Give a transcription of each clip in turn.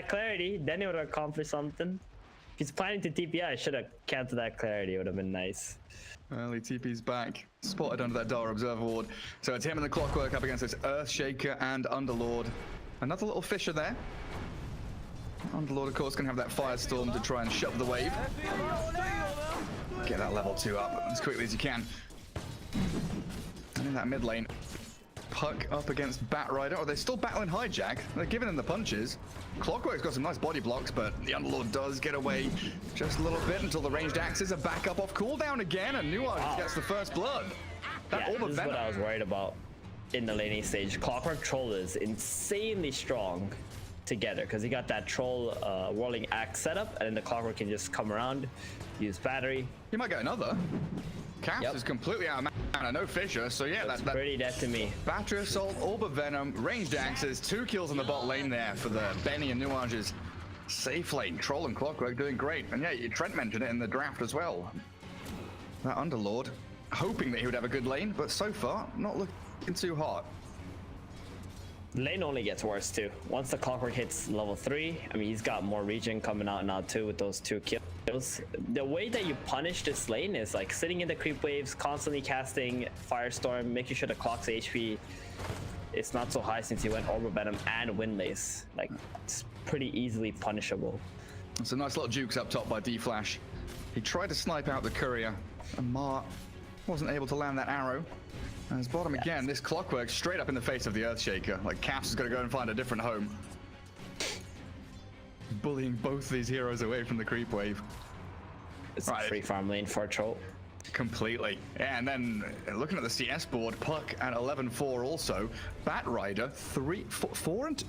that clarity, then he would have accomplished something. If he's planning to TP, I should have counted that clarity. It would have been nice. Early TP's back, spotted under that Dara Observer Ward. So it's him and the Clockwork up against this Earthshaker and Underlord. Another little Fisher there. Underlord, of course, going to have that Firestorm to try and shove the wave. Get that level 2 up as quickly as you can. And in that mid lane, Puck up against Batrider. Oh, they're still battling Hijack. They're giving him the punches. Clockwork's got some nice body blocks, but the Underlord does get away just a little bit until the ranged axes are back up off cooldown again, and Nuages gets the first blood. That this is what I was worried about in the laning stage. Clockwork Troll is insanely strong together because he got that Troll whirling axe setup, and then the Clockwork can just come around, use battery. He might get another. Kaffs is completely out of mana, no Fisher, so yeah, that's pretty dead to me. Battery Assault, Orb of Venom, ranged axes, 2 kills in the bot lane there for the Benny and Nuages. Safe lane, Troll and Clockwork doing great. And yeah, Trent mentioned it in the draft as well. That Underlord, hoping that he would have a good lane, but so far, not looking too hot. Lane only gets worse too. Once the Clockwork hits level 3, I mean, he's got more regen coming out now too with those 2 kills. The way that you punish this lane is like sitting in the creep waves, constantly casting Firestorm, making sure the Clock's HP is not so high since he went Orb of Venom and Windlace. Like, it's pretty easily punishable. It's a nice little jukes up top by DFlash. He tried to snipe out the courier, and Mar wasn't able to land that arrow. And his bottom again, this Clockwork straight up in the face of the Earthshaker. Like, Kaffs is going to go and find a different home. Bullying both these heroes away from the creep wave. It's a free farm lane for a Troll. Completely. Yeah, and then looking at the CS board, Puck at 11-4 also. Batrider 4 and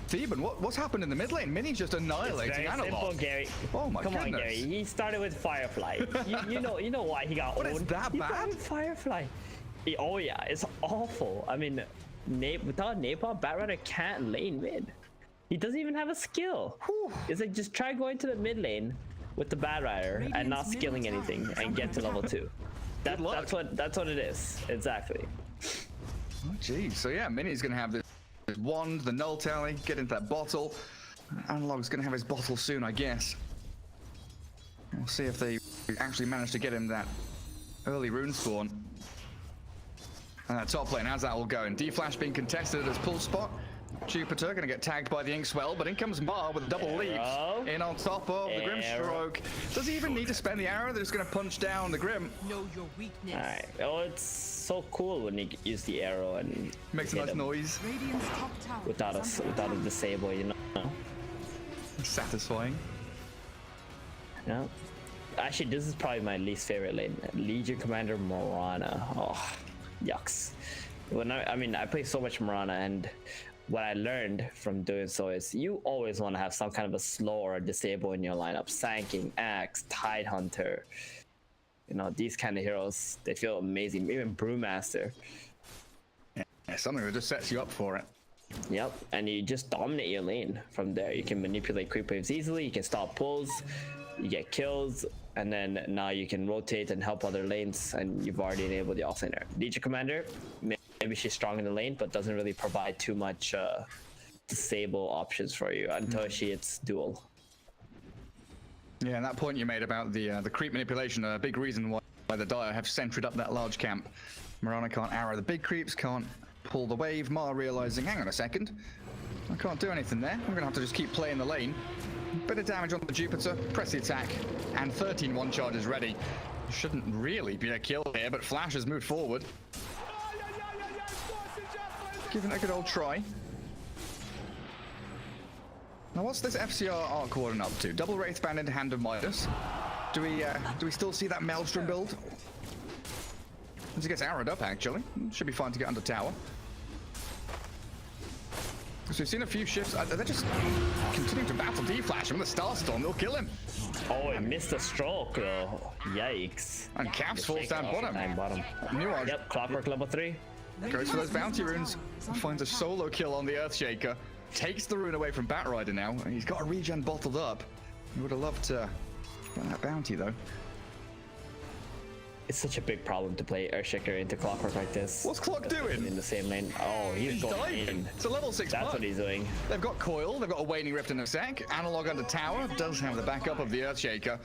Theban. What's happened in the mid lane? Mini's just annihilating Analog. Simple, Gary. Oh my goodness. Come on, Gary. He started with Firefly. you know why he got owned. What is that bad? Firefly. Oh yeah, it's awful. I mean, without Napalm, Batrider can't lane mid. He doesn't even have a skill. Whew. It's like just try going to the mid lane with the Batrider and not skilling anything and get to level 2. That's what it is. Exactly. Oh geez. So yeah, Mini's gonna have this wand, the null tally, get into that bottle. Analog's gonna have his bottle soon, I guess. We'll see if they actually manage to get him that early rune spawn. And that top lane, how's that all going? DFlash being contested at his pull spot. Jupiter gonna get tagged by the Inkswell, but in comes Mar with double leaps in on top of the Grimstroke. Does he even need to spend the arrow? They're just gonna punch down the Grim. Know your weakness. Alright. Oh, it's so cool when you use the arrow and makes a nice noise without a disable, you know. Satisfying. Yeah. Actually, this is probably my least favorite lane. Legion Commander Morana. Oh, yucks. I play so much Morana, and what I learned from doing so is you always want to have some kind of a slow or a disable in your lineup. Sanking, Axe, Tidehunter. You know, these kind of heroes, they feel amazing. Even Brewmaster. Yeah, something that just sets you up for it. Yep, and you just dominate your lane from there. You can manipulate creep waves easily, you can stop pulls, you get kills, and then now you can rotate and help other lanes, and you've already enabled the offlaner. Legion Commander, maybe she's strong in the lane, but doesn't really provide too much disable options for you until she hits duel. Yeah, and that point you made about the creep manipulation, a big reason why the Dire have centered up that large camp. Morana can't arrow the big creeps, can't pull the wave. Mar realizing, hang on a second, I can't do anything there. I'm gonna have to just keep playing the lane. Bit of damage on the Jupiter, press the attack, and 13 one charges ready. Shouldn't really be a kill here, but Flash has moved forward. Giving it a good old try. Now what's this FCR Arc Warden up to? Double Wraithband into Hand of Midas. Do we still see that Maelstrom build? As he gets arrowed up, actually. Should be fine to get under tower. So we've seen a few shifts. They're just continuing to battle DFlash. And with the Starstorm, they'll kill him. Oh, he missed a stroke, though. Yikes. And Kaffs falls down bottom. Nuages. Yep, Clockwork level 3. Goes for those bounty runes. Finds a solo kill on the Earthshaker. Takes the rune away from Batrider now. And he's got a regen bottled up. He would have loved to get that bounty, though. it's such a big problem to play Earthshaker into Clockwork like this. What's Clock doing? In the same lane. Oh, he's going diving. in. It's a level 6 That's puck. what he's doing. They've got Coil, they've got a Waning Rift in a sec. Analog under tower does have the backup of the Earthshaker.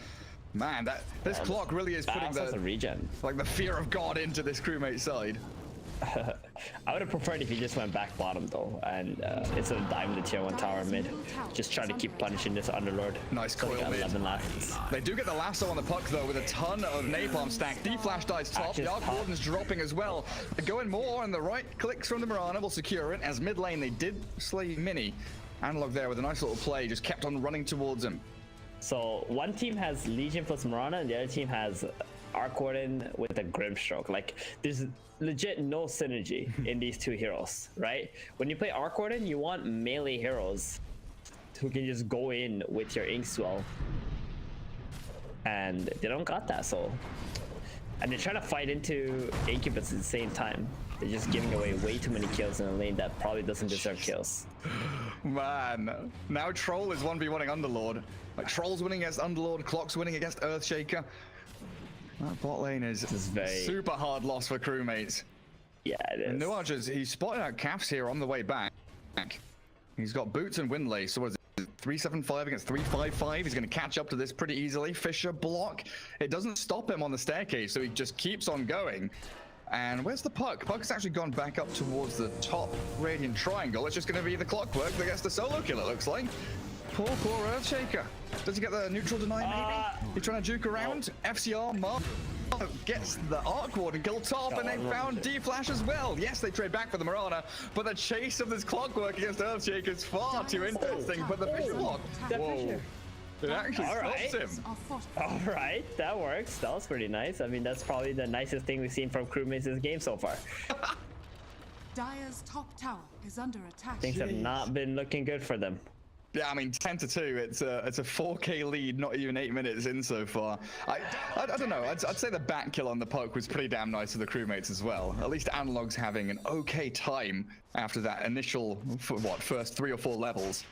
Man, this Clock really is putting the regen. Like the fear of God into this crewmate side. I would have preferred if he just went back bottom though, and instead of diving the tier 1 tower mid, just try to keep punishing this Underlord. Nice coil mid. 11 left. They do get the lasso on the puck though with a ton of napalm stack. DFlash dies top, the Arc Warden's dropping as well. They're going more, and the right clicks from the Mirana will secure it. As mid lane they did slay Mini. Analog there with a nice little play, just kept on running towards him. So one team has Legion plus Mirana, and the other team has Arc Warden with a Grimstroke. Like, there's legit no synergy in these two heroes, right? When you play Arc Warden, you want melee heroes who can just go in with your Inkswell, and they don't got that. So, and they're trying to fight into Incubus at the same time. They're just giving away way too many kills in a lane that probably doesn't deserve kills. Man, now Troll is 1v1ing Underlord. Like, Troll's winning against Underlord, Clock's winning against Earthshaker. That bot lane is very super hard loss for crewmates. Yeah, it is. Nuages, he's spotted out Kaffs here on the way back. He's got boots and windlace, so what is it? 375 against 355. He's going to catch up to this pretty easily. Fisher block. It doesn't stop him on the staircase, so he just keeps on going. And where's the puck? Puck's actually gone back up towards the top Radiant Triangle. It's just going to be the Clockwork that gets the solo kill, it looks like. Poor Earthshaker. Does he get the neutral deny, maybe? He's trying to juke around. FCR, Mark gets the Arc Warden kill top, and they found DFlash as well. Yes, they trade back for the Mirana, but the chase of this Clockwork against Earthshaker is far too interesting. But the Fisher block, whoa. It actually stops him. All right, that works. That was pretty nice. I mean, that's probably the nicest thing we've seen from Crewmates this game so far. Dire's top tower is under attack. Things have not been looking good for them. Yeah, I mean, 10-2. It's a 4K lead, not even 8 minutes in so far. I don't know. I'd say the back kill on the poke was pretty damn nice for the crewmates as well. At least Analog's having an okay time after that initial, first 3 or 4 levels.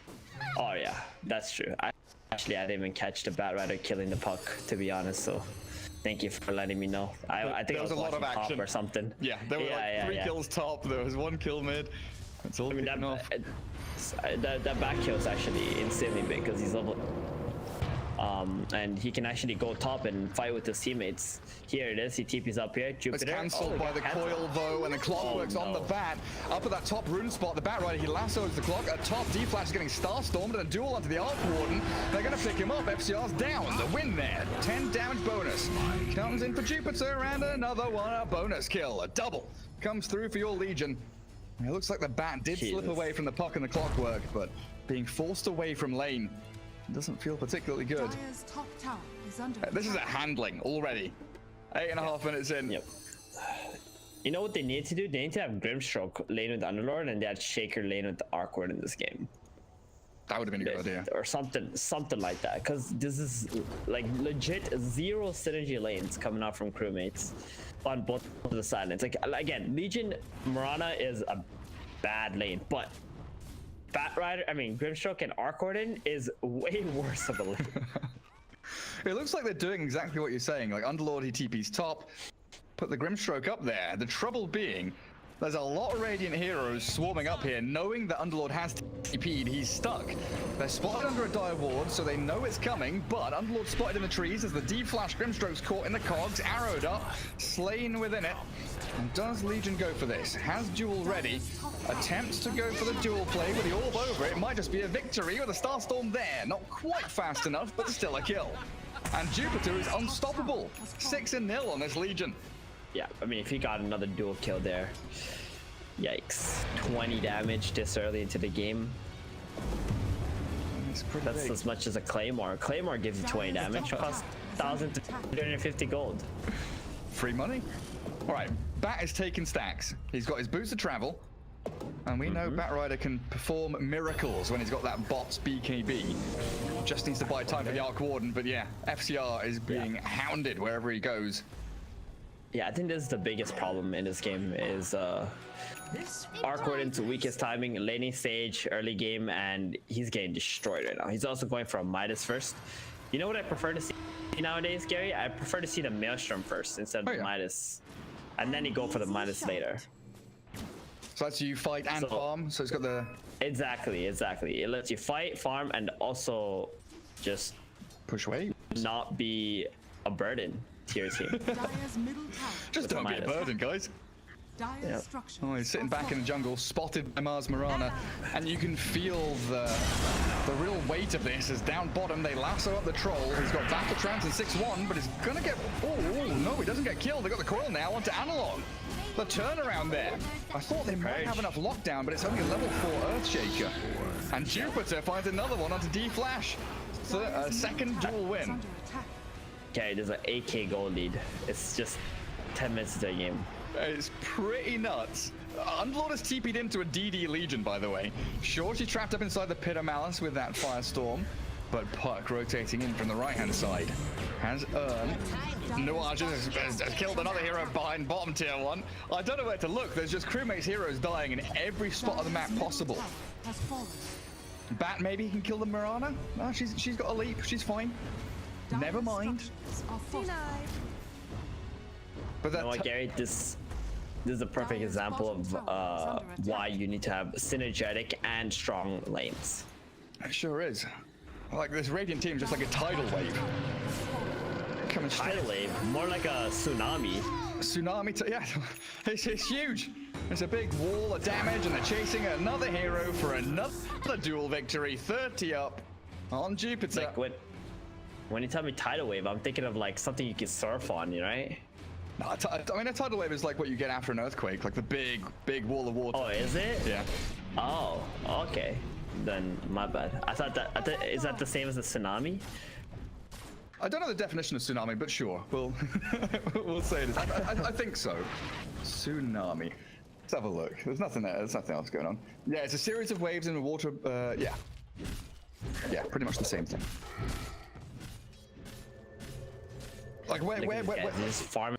Oh yeah, that's true. I didn't even catch the Batrider killing the puck, to be honest. So, thank you for letting me know. I think there was a lot of action or something. Yeah, there were like 3 kills top. There was 1 kill mid. That's all. I mean, that back kill is actually insanely big because he's level, and he can actually go top and fight with his teammates. Here it is. He TP's up here. Jupiter. It's cancelled by the coil though, and the Clockwork's on the bat. Up at that top rune spot, the Batrider, he lassos the Clock. At top, DFlash is getting Starstormed and a duel onto the Arc Warden. They're going to pick him up. FCR's down. The win there. 10 damage bonus. Comes in for Jupiter, and another one. A bonus kill. A double comes through for your Legion. It looks like the bat did slip away from the puck and the Clockwork, but being forced away from lane doesn't feel particularly good. Dire's top tower is under This is a handling already. 8.5 minutes in. Yep. You know what they need to do? They need to have Grimstroke lane with Underlord, and they had Shaker lane with the Arc Warden in this game. That would have been a good idea. Or something like that, because this is like legit 0 synergy lanes coming out from crewmates on both of the side lanes. Like, again, Legion Mirana is a bad lane, but Grimstroke and Arc Warden is way worse of a lane. It looks like they're doing exactly what you're saying. Like, Underlord, he TP's top, put the Grimstroke up there. The trouble being, there's a lot of Radiant heroes swarming up here, knowing that Underlord has TP'd, he's stuck. They're spotted under a dire ward, so they know it's coming, but Underlord spotted in the trees as the DFlash Grimstroke's caught in the cogs, arrowed up, slain within it. And does Legion go for this? Has duel ready, attempts to go for the duel play with the orb over it. Might just be a victory with a Starstorm there. Not quite fast enough, but still a kill. And Jupiter is unstoppable. 6-0 on this Legion. Yeah, I mean, if he got another dual kill there, yikes. 20 damage this early into the game. That's big. As much as a Claymore. Claymore gives you 20 damage, costs 1,350 gold. Free money. All right, Bat is taking stacks. He's got his boots of travel, and we know Batrider can perform miracles when he's got that bot's BKB. Just needs to buy time for the Arc Warden, but yeah, FCR is being hounded wherever he goes. Yeah, I think this is the biggest problem in this game is Arc Warden's weakest timing, laning stage, early game, and he's getting destroyed right now. He's also going for a Midas first. You know what I prefer to see see nowadays, Gary, I prefer to see the Maelstrom first instead of the Midas. And then you go for the Midas later. So that's you fight and farm, so it's got the... Exactly. It lets you fight, farm, and also just push away. Not be a burden to your team. Just don't be a burden, guys. Yep. Oh, he's sitting back in the jungle, spotted by Mars Mirana, and you can feel the real weight of this as down bottom they lasso up the troll. He's got battle trance and 6-1, but he's gonna get... Oh, no, he doesn't get killed. They got the coil now onto Analog. The turnaround there. I thought they might have enough lockdown, but it's only a level 4 Earthshaker. And Jupiter finds another one onto DFlash. So, second dual win. Okay, there's an 8k goal lead. It's just 10 minutes into the game. It's pretty nuts. Underlord has TP'd into a DD Legion, by the way. Sure, she's trapped up inside the Pit of Malice with that Firestorm, but Puck rotating in from the right-hand side has earned. Nuages has killed another hero behind bottom tier 1. I don't know where to look. There's just Crewmates heroes dying in every spot of the map possible. Bat maybe can kill the Mirana? No, she's got a leap. She's fine. Never mind. But you know what, Gary? This is a perfect example of why you need to have synergetic and strong lanes. It sure is. Like this Radiant team, just like a tidal wave. Coming straight. Tidal wave, more like a tsunami. Yeah, it's huge. It's a big wall of damage, and they're chasing another hero for another duel victory. 30 up on Jupiter. Like when you tell me tidal wave, I'm thinking of like something you can surf on, right? No, I mean, a tidal wave is like what you get after an earthquake, like the big wall of water. Oh, is it? Yeah. Oh, okay. Then my bad. I thought is that the same as a tsunami? I don't know the definition of tsunami, but sure, we'll say it is. I think so. Tsunami. Let's have a look. There's nothing there. There's nothing else going on. Yeah, it's a series of waves in the water. Yeah, pretty much the same thing. Like where just farming.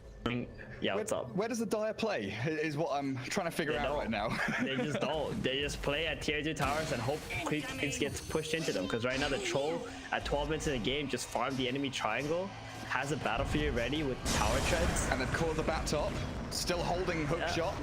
Yeah, what's up? Where does the Dire play? Is what I'm trying to figure out right now. They just don't. They just play at tier 2 towers and hope creeps gets pushed into them. Because right now the troll at 12 minutes in the game just farmed the enemy triangle, has a battlefield ready with tower treads, and they've caught the bat top, still holding hook shot.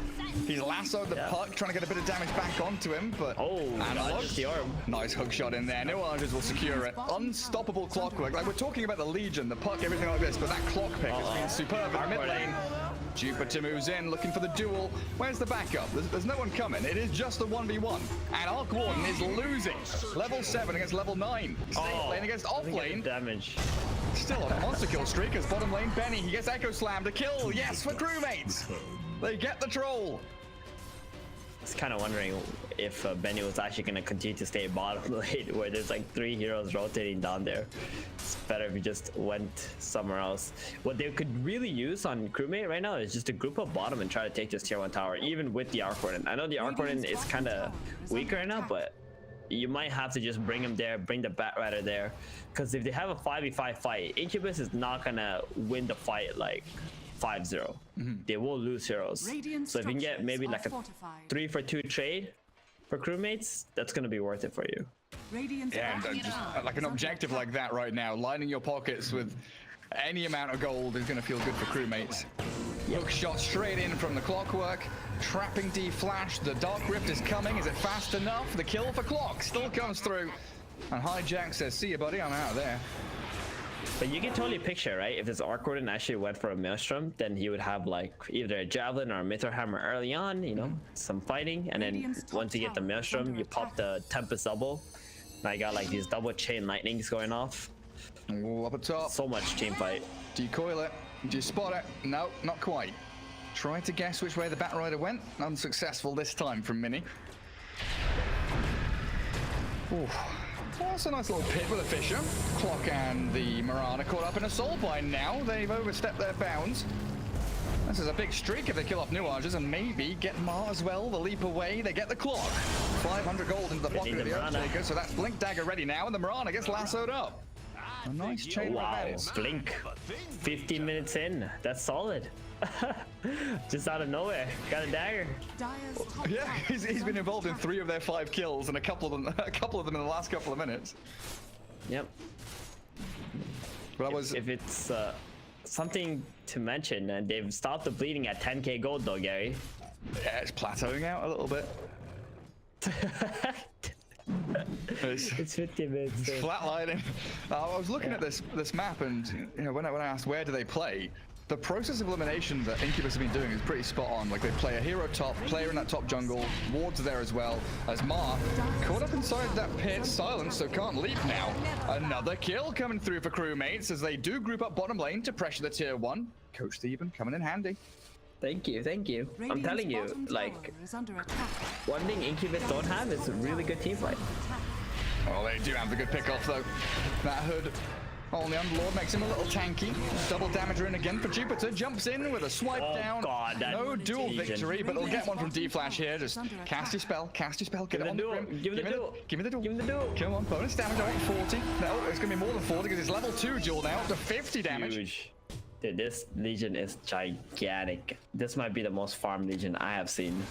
He's lassoed the Puck, trying to get a bit of damage back onto him, but the arm. Nice hook shot in there. Nuages will secure it. Unstoppable clockwork. Like we're talking about the Legion, the Puck, everything like this, but that clock pick has been superb in mid lane. Jupiter moves in, looking for the duel. Where's the backup? There's no one coming. It is just a 1v1. And Arc Warden is losing. Level 7 against level 9. Safe lane against off lane. Damage. Still on a monster kill streak as bottom lane Benny. He gets Echo Slammed. A kill. Yes, for Crewmates. They get the troll. I was kind of wondering if Benny was actually going to continue to stay bottom lane where there's like 3 heroes rotating down there. It's better if he just went somewhere else. What they could really use on Crewmate right now is just to group up bottom and try to take this tier 1 tower, even with the Arc Warden. I know the Arc Warden is kind of weak right now, but you might have to just bring him there, bring the Bat Rider there. Because if they have a 5v5 fight, Incubus is not going to win the fight like 5-0. They will lose heroes. So if you can get maybe like a 3-for-2 trade for Crewmates, that's going to be worth it for you. Yeah, and just like an objective like that right now, lining your pockets with any amount of gold is going to feel good for Crewmates. Hook shot straight in from the clockwork, trapping DFlash. The Dark Rift is coming. Is it fast enough? The kill for Clock still comes through. And Hijack says, see you, buddy, I'm out of there. But you can totally picture, right? If this Arc Warden actually went for a Maelstrom, then he would have like either a Javelin or a Mythor Hammer early on, some fighting. And then once you get the Maelstrom, you pop the Tempest double. Now you got like these double chain lightnings going off. Ooh, up at top. So much team fight. Do you coil it? Do you spot it? No, not quite. Try to guess which way the Bat Rider went. Unsuccessful this time from Mini. Ooh. Well, that's a nice little pit with a Fisher. Clock and the Mirana caught up in a Soulbind now. They've overstepped their bounds. This is a big streak if they kill off Nuages and maybe get Mar as well. The leap away, they get the Clock. 500 gold into the pocket of the Earthshaker, so that's Blink Dagger ready now, and the Mirana gets lassoed up. A nice chain of events. Blink. 15 minutes in. That's solid. Just out of nowhere. Got a dagger. Yeah, he's been involved in 3 of their 5 kills, and a couple of them in the last couple of minutes. Yep. But I was... If it's something to mention, and they've stopped the bleeding at 10k gold though, Gary. Yeah, it's plateauing out a little bit. It's 50 minutes. It's flatlining. I was looking at this map, and you know, when I asked where do they play, the process of elimination that Incubus have been doing is pretty spot on. Like, they play a hero top, player in that top jungle, wards are there as well, as Mark caught up inside that pit, silenced, so can't leap now. Another kill coming through for Crewmates as they do group up bottom lane to pressure the tier 1. Coach Steven coming in handy. Thank you, thank you. I'm telling you, like, one thing Incubus don't have is a really good team fight. Oh, they do have the good pick-off though. That hood on the Underlord makes him a little tanky. Double damager in again for Jupiter. Jumps in with a swipe down. God, no dual Legion. Victory, but they'll get one from DFlash here. Just cast your spell, get it on the grim. Give me the duel. Give me the duel. Give me the duel. Come on, bonus damage. I want 40. No, it's gonna be more than 40 because it's level 2 duel now, up to 50 damage. Huge. Dude, this Legion is gigantic. This might be the most farmed Legion I have seen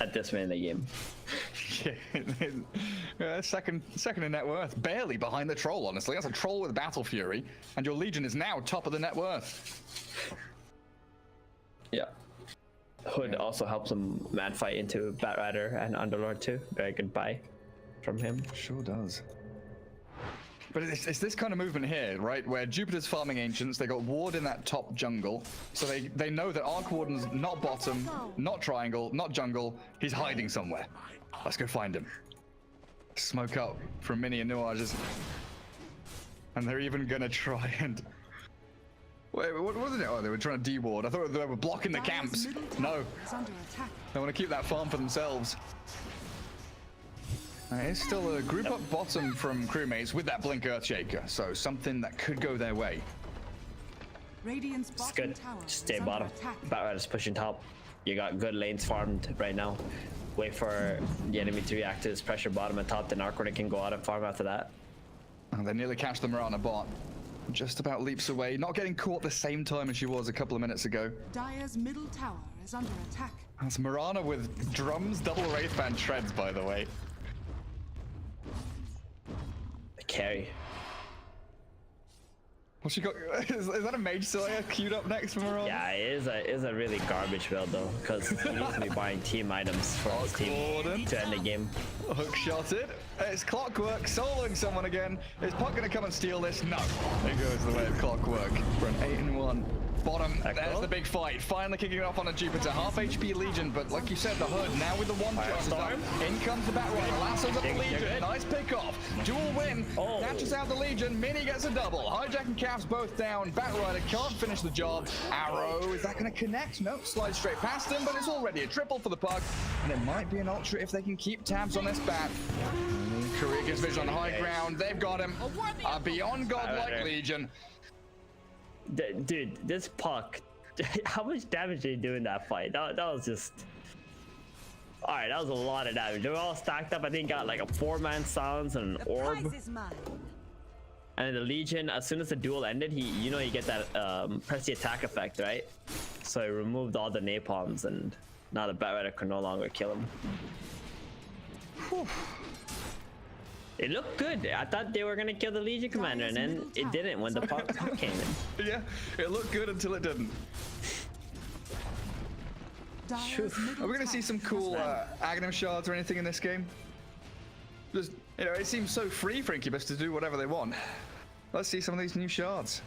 at this point in the game. Second in net worth, barely behind the troll. Honestly, that's a troll with Battle Fury, and your Legion is now top of the net worth. Yeah. Hood also helps him mad fight into Batrider and Underlord too. Very good buy from him. Sure does. But it's this kind of movement here, right, where Jupiter's farming Ancients, they got ward in that top jungle, so they know that Arc Warden's not bottom, not triangle, not jungle, he's hiding somewhere. Let's go find him. Smoke up from Mini and Nuages. And they're even gonna try and... Wait, what was it? Oh, they were trying to de-ward. I thought they were blocking the camps. No. They want to keep that farm for themselves. It's still a group up bottom from Crewmates with that Blink Earthshaker, so something that could go their way. It's good. Just stay bottom. Batrider's pushing top. You got good lanes farmed right now. Wait for the enemy to react to this pressure bottom and top, then Arc Warden can go out and farm after that. Oh, they nearly catch the Mirana bot. Just about leaps away, not getting caught the same time as she was a couple of minutes ago. Dire's middle tower is under attack. That's Mirana with drums, double Wraithband treads, by the way. Carry. Well, she got. Is that a Mage Slayer queued up next for Mirana? Yeah, it is a really garbage build though, because he needs to be buying team items for his team to end the game. Hook shotted. It's Clockwork soloing someone again. Is Puck gonna come and steal this? No. It goes the way of Clockwork for an 8-1. Bottom, there's the big fight. Finally kicking it off on a Jupiter. Half HP Legion, but like you said, the Hood now with the one shot. In comes the Batrider. Lassos up the Legion. Nice pick off. Dual win. Catches out the Legion. Mini gets a double. Hijack and Kaffs both down. Batrider can't finish the job. Arrow, is that going to connect? Nope, slides straight past him, but it's already a triple for the Puck. And it might be an ultra if they can keep tabs on this bat. Korea gets vision on the high ground. They've got him. A beyond godlike Legion. Dude, this Puck, how much damage did he do in that fight? That was just... Alright, that was a lot of damage. They were all stacked up. I think got like a 4-man silence and an orb. And the Legion, as soon as the duel ended, you get that press the attack effect, right? So he removed all the napalms, and now the Batrider can no longer kill him. Whew. It looked good. I thought they were gonna kill the Legion commander, and then it didn't when the Puck came in. Yeah, it looked good until it didn't. Are we gonna see some cool Aghanim shards or anything in this game? Just, it seems so free for Incubus to do whatever they want. Let's see some of these new shards.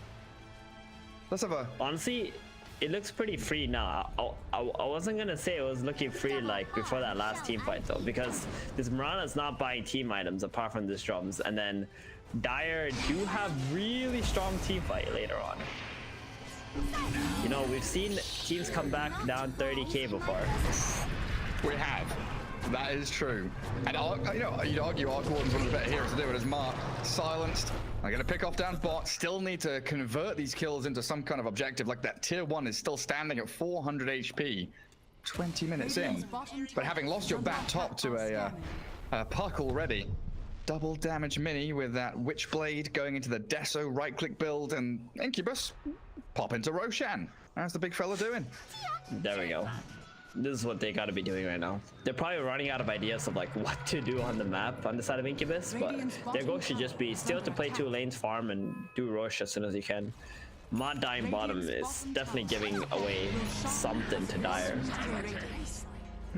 Let's have a... Honestly, it looks pretty free now. I wasn't gonna say it was looking free like before that last team fight though, because this Mirana's not buying team items apart from this drums, and then Dire do have really strong team fight later on. We've seen teams come back down 30k before. We have. That is true. And you'd argue Arc Warden's one of the better heroes to do it as Mark. Silenced. I'm gonna pick off down bot. Still need to convert these kills into some kind of objective. Like that tier 1 is still standing at 400 HP. 20 minutes in. But having lost your bat top to a Puck already. Double damage Mini with that Witchblade going into the Deso right click build, and Incubus pop into Roshan. How's the big fella doing? There we go. this is what they got to be doing right now. They're probably running out of ideas of like what to do on the map on the side of Incubus, but their goal should just be still to play 2 lanes, farm, and do rush as soon as you can. Mod dying bottom is definitely giving away something to Dire.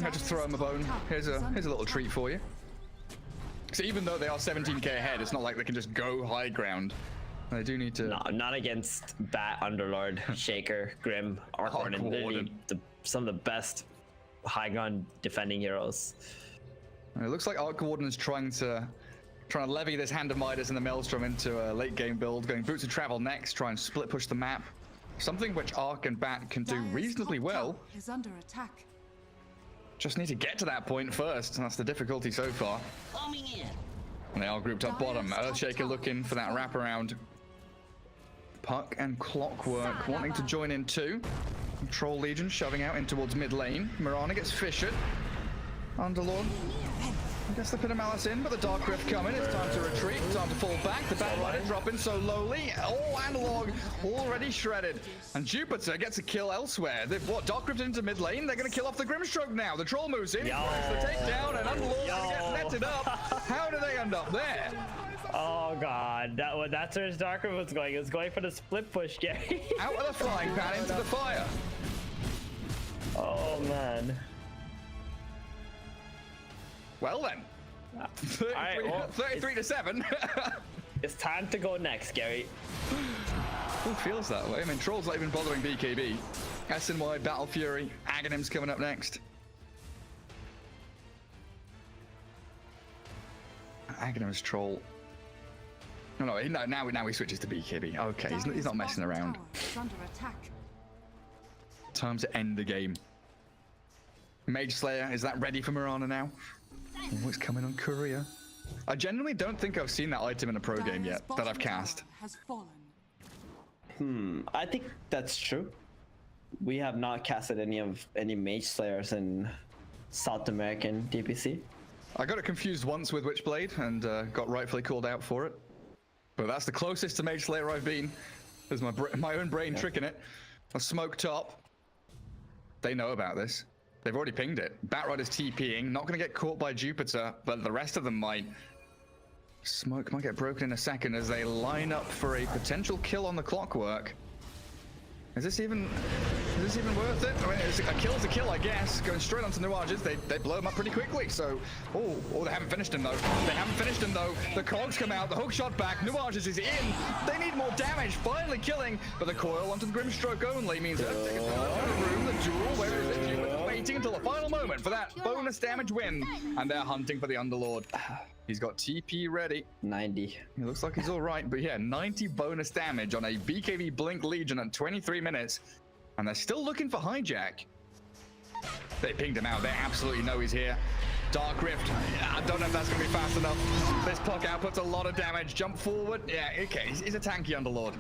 I just throw him a bone. Here's a little treat for you. So even though they are 17k ahead, it's not like they can just go high ground. They do need to. No, not against Bat, Underlord, Shaker, Grim, Arc Warden. Literally some of the best high ground defending heroes. It looks like Arc Warden is trying to levy this Hand of Midas and the Maelstrom into a late game build, going Boots of Travel next, try and split push the map. Something which Arc and Bat can do reasonably well. Is under attack. Just need to get to that point first, and that's the difficulty so far. Coming in. And they are grouped up bottom. Earthshaker looking for that wraparound. Puck and Clockwork wanting to join in too. Troll Legion shoving out in towards mid lane. Mirana gets fissured. Underlord. I guess they put a Malice in, but the Dark Rift coming. It's time to retreat, time to fall back. The Battle Rider dropping so lowly. All Analog already shredded. And Jupiter gets a kill elsewhere. They've Dark Rift into mid lane. They're going to kill off the Grimstroke now. The Troll moves in. He finds the takedown, and Underlord gets netted up. How do they end up there? Oh god, that's where his Dark Rift was going. It was going for the split push, Gary. Out of the flying pan into the fire. Oh man. Well then, 33 to 7. It's time to go next, Gary. Who feels that way? I mean, Troll's not even bothering BKB. SNY, Battle Fury, Aghanim's coming up next. Aghanim's Troll. No, now he switches to BKB. Okay, he's not messing around. Under attack. Time to end the game. Mage Slayer, is that ready for Mirana now? Oh, it's coming on Courier. I genuinely don't think I've seen that item in a pro game yet that I've cast. Has fallen. I think that's true. We have not casted any Mage Slayers in South American DPC. I got it confused once with Witchblade and got rightfully called out for it. But that's the closest to Mage Slayer I've been. There's my own brain tricking it. A smoke top. They know about this. They've already pinged it. Batrider's TPing, not going to get caught by Jupiter, but the rest of them might. Smoke might get broken in a second as they line up for a potential kill on the Clockwork. Is this even worth it? I mean, a kill's a kill, I guess. Going straight onto Nuages, they blow him up pretty quickly. So, oh, they haven't finished him though. The cogs come out, the hook shot back. Nuages is in. They need more damage. Finally killing, but the coil onto the Grimstroke only means that they can out of the room. The duel, where is it? Jupiter waiting until the final moment for that bonus damage win, and they're hunting for the Underlord. He's got TP ready. 90. He looks like he's all right, but yeah, 90 bonus damage on a BKB Blink Legion at 23 minutes. And they're still looking for Hijack. They pinged him out. They absolutely know he's here. Dark Rift. I don't know if that's going to be fast enough. This puck outputs a lot of damage. Jump forward. Yeah, okay. He's a tanky Underlord.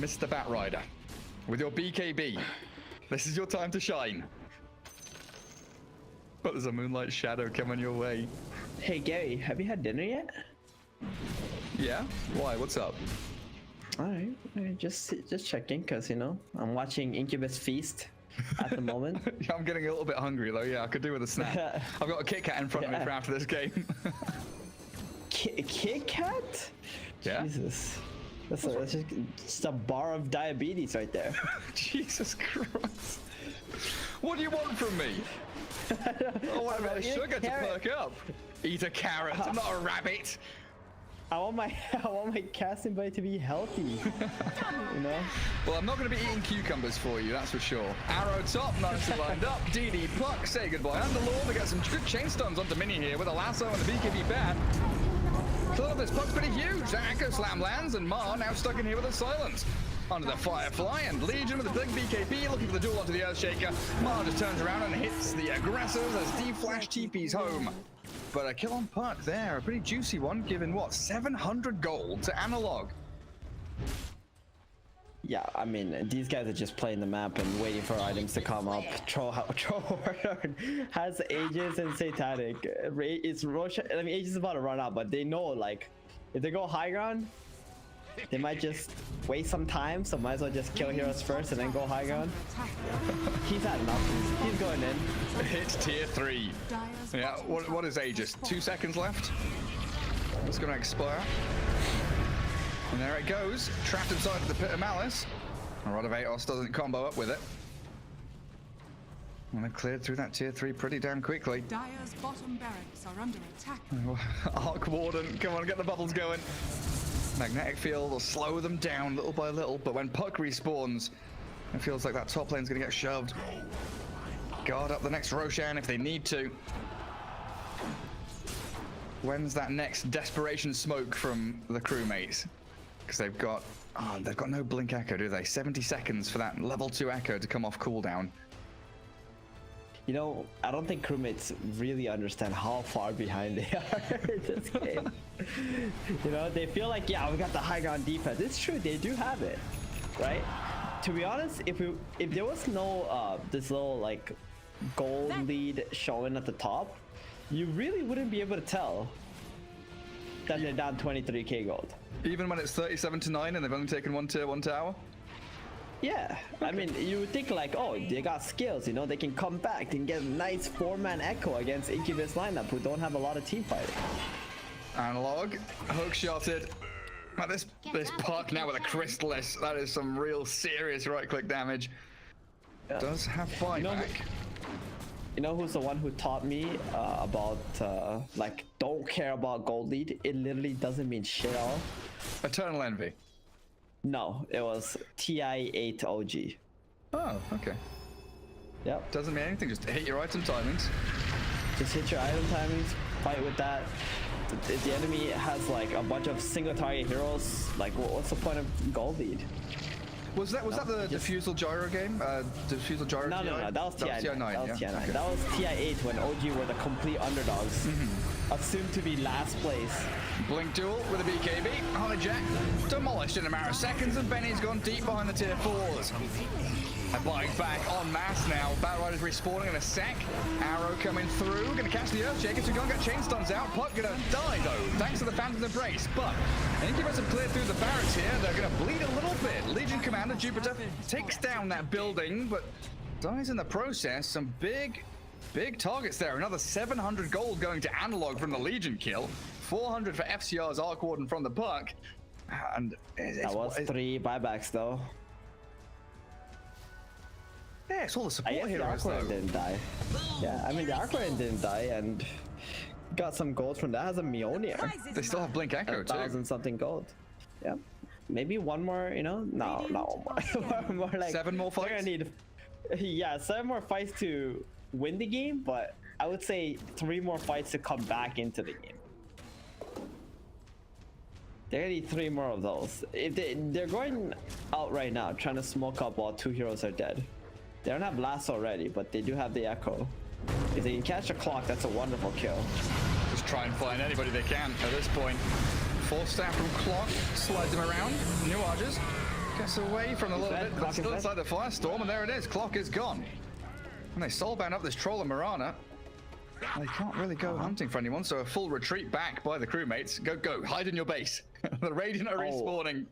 Mr. Batrider, with your BKB. This is your time to shine. But there's a Moonlight Shadow coming your way. Hey Gary, have you had dinner yet? Yeah? Why? What's up? Alright, just checking, cause you know I'm watching Incubus Feast at the moment. Yeah, I'm getting a little bit hungry though. Yeah, I could do with a snack. I've got a Kit Kat in front of me for after this game. Kit Kat? Yeah. Jesus. That's just a bar of diabetes right there. Jesus Christ. What do you want from me? Oh, I want sugar to perk up. Eat a carrot. I'm not a rabbit. I want my casting bite to be healthy. You know? Well, I'm not going to be eating cucumbers for you, that's for sure. Arrow top, nicely lined up. DD Puck, say goodbye. Underlord, we got some good chain stuns onto Mini here with a lasso and a BKB bat. Clear this puck's pretty huge. That Echo Slam lands, and Mar now stuck in here with a silence. Under the Firefly, and Legion with a big BKB looking for the duel onto the Earthshaker. Mar just turns around and hits the aggressors as DFlash TP's home. But a kill on Puck there, a pretty juicy one, given what, 700 gold to Analog. Yeah, I mean, these guys are just playing the map and waiting for items to come up. Troll Warlord has Aegis and Satanic. It's Rosh. I mean, Aegis is about to run out, but they know, like, if they go high ground, They might just waste some time, so might as well just kill heroes first and then go high ground. He's had enough. He's going in. Hits tier 3. Yeah, what is Aegis? 2 seconds left. It's going to expire. And there it goes. Trapped inside of the Pit of Malice. Rod of Atos doesn't combo up with it. And they've cleared through that tier 3 pretty damn quickly. Dire's bottom barracks are under attack. Arc Warden, come on, get the bubbles going. Magnetic Field will slow them down little by little, but when Puck respawns, it feels like that top lane's going to get shoved. Guard up the next Roshan if they need to. When's that next desperation smoke from the crewmates? Because they've got no blink echo, do they? 70 seconds for that level 2 echo to come off cooldown. You know, I don't think crewmates really understand how far behind they are in this game. You know, they feel like, yeah, we got the high ground defense. It's true, they do have it, right? To be honest, if there was no this little like gold lead showing at the top, you really wouldn't be able to tell that they're down 23k gold. Even when it's 37-9 and they've only taken one tier 1 tower? Yeah, I mean, you would think like, oh, they got skills, you know, they can come back, they can get a nice 4-man echo against Incubus lineup who don't have a lot of team fighting. Analog, hook shotted. Now this Puck now with a Crystallis, that is some real serious right-click damage. Yeah. Does have buyback. You know who's the one who taught me about like, don't care about gold lead? It literally doesn't mean shit at all. Eternal Envy. No, it was TI8 OG. Oh, okay. Yep. Doesn't mean anything, just hit your item timings. Just hit your item timings, fight with that. If the enemy has like a bunch of single target heroes, like what's the point of gold lead? Was that the Diffusal Gyro game? Diffusal Gyro? No, that was TI9. That was TI9. Okay. That was TI8 when OG were the complete underdogs. Assumed to be last place. Blink duel with a BKB. Holly Jack demolished in a matter of seconds, and Benny's gone deep behind the tier 4s. A bike back en masse now. Batrider's respawning in a sec. Arrow coming through. Gonna catch the Earthshakers. We're gonna get chain stuns out. Puck gonna die though, thanks to the Phantom's Embrace. But Incubus have cleared through the barracks here. They're gonna bleed a little bit. Legion Commander Jupiter takes down that building, but dies in the process. Some big targets there. Another 700 gold going to Analog from the Legion kill. 400 for FCR's Arc Warden from the Puck. And that was 3 buybacks though. Yeah, it's all the support heroes the Arc Warden didn't die. Yeah, I mean the Arc Warden didn't die and got some gold from that as a Mjolnir. They still have Blink Echo too. 1,000 something gold. Yeah. Maybe one more, you know? No, not one more. More like 7 more fights? They're gonna need, yeah, 7 more fights to win the game, but I would say 3 more fights to come back into the game. They're gonna need 3 more of those. If they're going out right now, trying to smoke up while 2 heroes are dead. They don't have Blast already, but they do have the Echo. If they can catch a clock, that's a wonderful kill. Just try and find anybody they can at this point. 4 staff from Clock, slides him around. Nuages gets away from a little bit, but still inside the Firestorm, and there it is. Clock is gone. And they soulbound up this Troll and Mirana. They can't really go hunting for anyone, so a full retreat back by the crewmates. Go, hide in your base. The Radiant are respawning.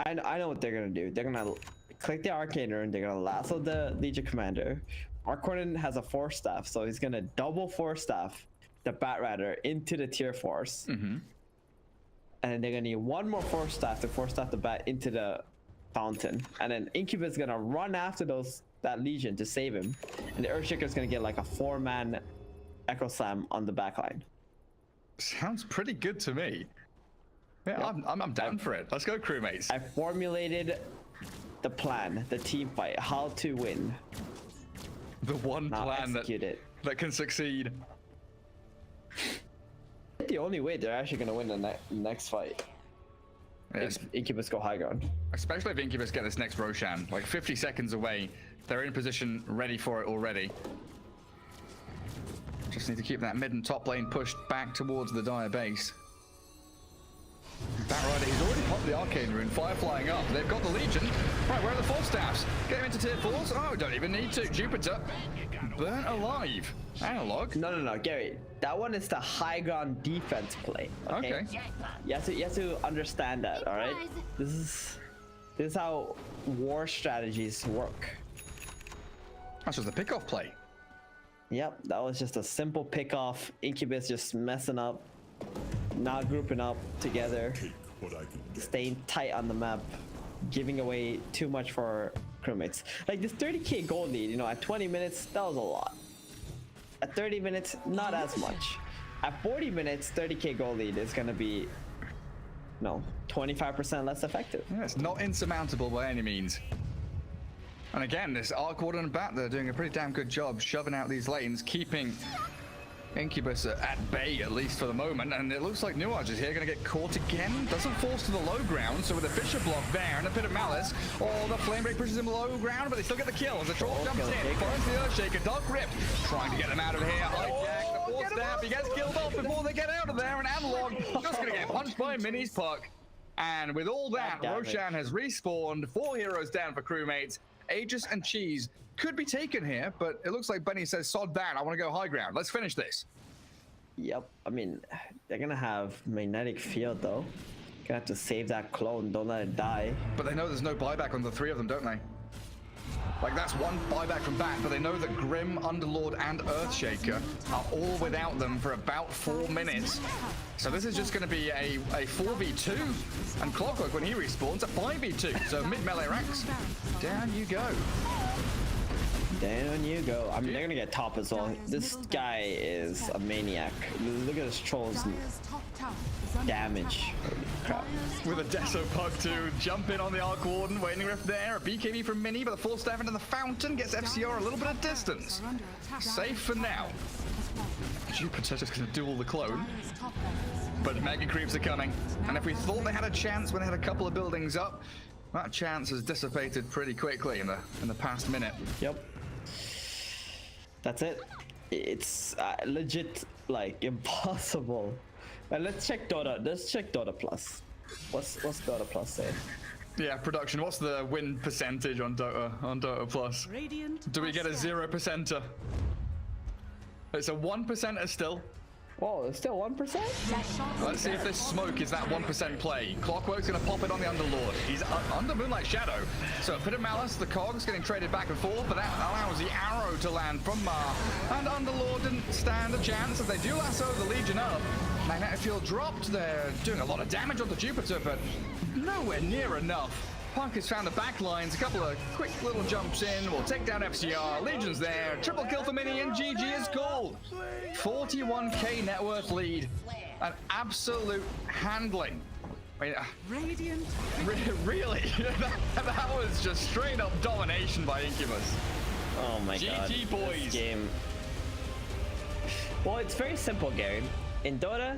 I know what they're gonna do. They're gonna click the Arcane Rune, they're gonna lasso the Legion Commander. Arc Warden has a 4 staff, so he's gonna double 4 staff the Batrider into the tier 4s. And then they're gonna need 1 more 4 staff to 4 staff the Bat into the fountain. And then Incubus is gonna run after that Legion to save him. And the Earthshaker is gonna get like a 4-man Echo Slam on the backline. Sounds pretty good to me. Yeah, I'm down for it. Let's go, crewmates. I formulated the plan, the team fight, how to win. The one plan that can succeed. The only way they're actually gonna win the next fight. Yes. If Incubus go high ground. Especially if Incubus get this next Roshan, like 50 seconds away. They're in position, ready for it already. Just need to keep that mid and top lane pushed back towards the Dire base. Batrider, he's already popped the Arcane Rune, fire flying up. They've got the Legion. Right, where are the force staffs? Get him into tier 4s? Oh, don't even need to. Jupiter, burnt alive. Analog. No, Gary. That one is the high ground defense play. Okay. You have to understand that. All right. This is how war strategies work. That's just a pickoff play. Yep, that was just a simple pickoff. Incubus just messing up, not grouping up together, staying tight on the map, giving away too much for crewmates. Like this 30k gold lead, you know, at 20 minutes, that was a lot. At 30 minutes, not as much. At 40 minutes, 30k gold lead is gonna be, no, 25% less effective. Yeah, it's not insurmountable by any means. And again, this Arc Warden and Bat, they're doing a pretty damn good job shoving out these lanes, keeping Incubus at bay, at least for the moment. And it looks like Nuages is here going to get caught again. Doesn't force to the low ground, so with a Fisher block there and a Pit of Malice, the Flame Break pushes him low ground, but they still get the kill. As the Troll jumps in, finds the Earthshaker, Dark Rift, trying to get them out of here. Hijack, the force stab, he gets killed off before they get out of there, and Analog just going to get punched by Mini's puck. And with all that, Roshan has respawned, 4 heroes down for crewmates. Aegis and Cheese could be taken here, but it looks like Benny says, sod that, I want to go high ground. Let's finish this. Yep, I mean, they're gonna have magnetic field though. Gonna have to save that clone, don't let it die. But they know there's no buyback on the 3 of them, don't they? Like, that's one buyback from Bat, but they know that Grim, Underlord, and Earthshaker are all without them for about 4 minutes. So this is just going to be a 4v2, and Clockwork, when he respawns, a 5v2. So mid-melee ranks, down you go. Down you go. I mean, they're gonna get top as well. This guy is a maniac. Look at his trolls damage. Crap. With a Deso Pug to jump in on the Arc Warden, waiting rift there. A BKB from Mini, but the Force Staff into the Fountain gets FCR a little bit of distance. Safe for now. Jupiter just gonna duel the clone. But Mega Creeps are coming. And if we thought they had a chance when they had a couple of buildings up, that chance has dissipated pretty quickly in the past minute. Yep. That's it. It's legit, like, impossible. Let's check Dota. Let's check Dota Plus. What's Dota Plus say? Yeah, production. What's the win percentage on Dota Plus? Do we get a 0%er? It's a 1%er still. Whoa, it's still 1%? Let's see if this smoke is that 1% play. Clockwork's gonna pop it on the Underlord. He's under Moonlight Shadow. So a Pit of Malice, the cogs getting traded back and forth, but that allows the arrow to land from Mah. And Underlord didn't stand a chance as they do lasso the Legion up. Magnetic Field dropped. They're doing a lot of damage on the Jupiter, but nowhere near enough. Punk has found the back lines, a couple of quick little jumps in, will take down FCR, Legion's there, triple kill for Mini, and GG is called. 41k net worth lead, an absolute handling. I mean, really? that was just straight up domination by Incubus. Oh my god. GG boys. This game. Well, it's very simple, Gary. In Dota,